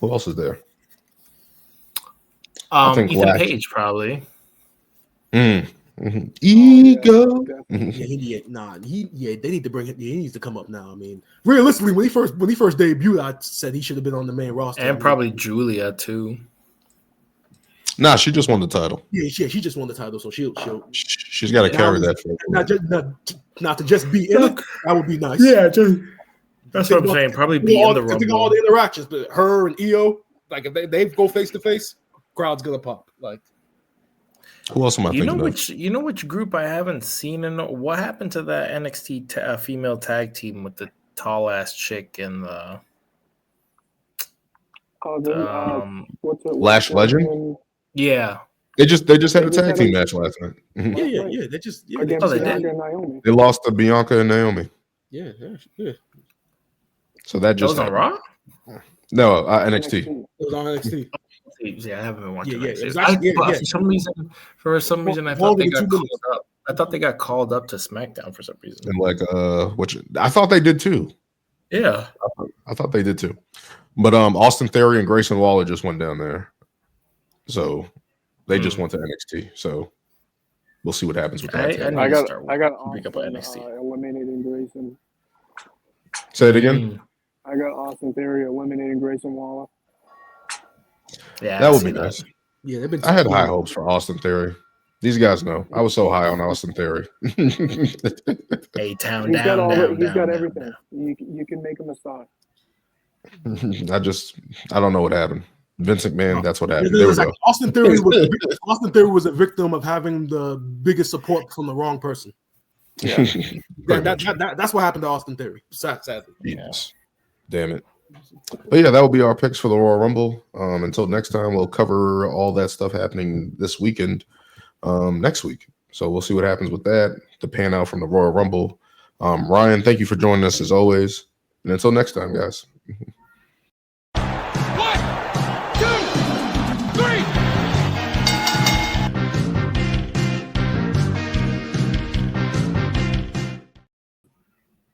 Who else is there? Ethan Page probably. Ego. They need to bring him. He needs to come up now. I mean, realistically, when he first debuted, I said he should have been on the main roster. And probably Julia too. Nah, she just won the title. Yeah, she just won the title, so she's got to carry that. Not to just be in it. That would be nice. Yeah, that's what I'm saying. Probably be in the Rumble. All the interactions, but her and Io, like if they go face to face, crowd's gonna pop. Like, who else am I thinking of? You know which group I haven't seen? And what happened to that NXT female tag team with the tall ass chick and the Lash Legend? Yeah, they just had a tag team match last night. Yeah. They did. They lost to Bianca and Naomi. Yeah. So that just was on Raw. No, NXT. It was on NXT. Yeah, I haven't been watching. For some reason, I thought they got called up. I thought they got called up to SmackDown for some reason. And I thought they did too. Yeah, I thought they did too. But Austin Theory and Grayson Waller just went down there, so they just went to NXT. So we'll see what happens with that. I got Austin eliminating Grayson. Say it again. I got Austin Theory eliminating Grayson Waller. Yeah, that would be nice. Yeah, I had high hopes for Austin Theory. These guys know I was so high on Austin Theory. A-Town He's down. He's got everything. You can make him a star. I don't know what happened. Vince McMahon, that's what happened. Like Austin Theory was a victim of having the biggest support from the wrong person. Yeah. That's what happened to Austin Theory. Sadly. Yes. Damn it. But yeah, that will be our picks for the Royal Rumble. Until next time, we'll cover all that stuff happening this weekend next week. So we'll see what happens with that, the pan out from the Royal Rumble. Ryan, thank you for joining us as always. And until next time, guys.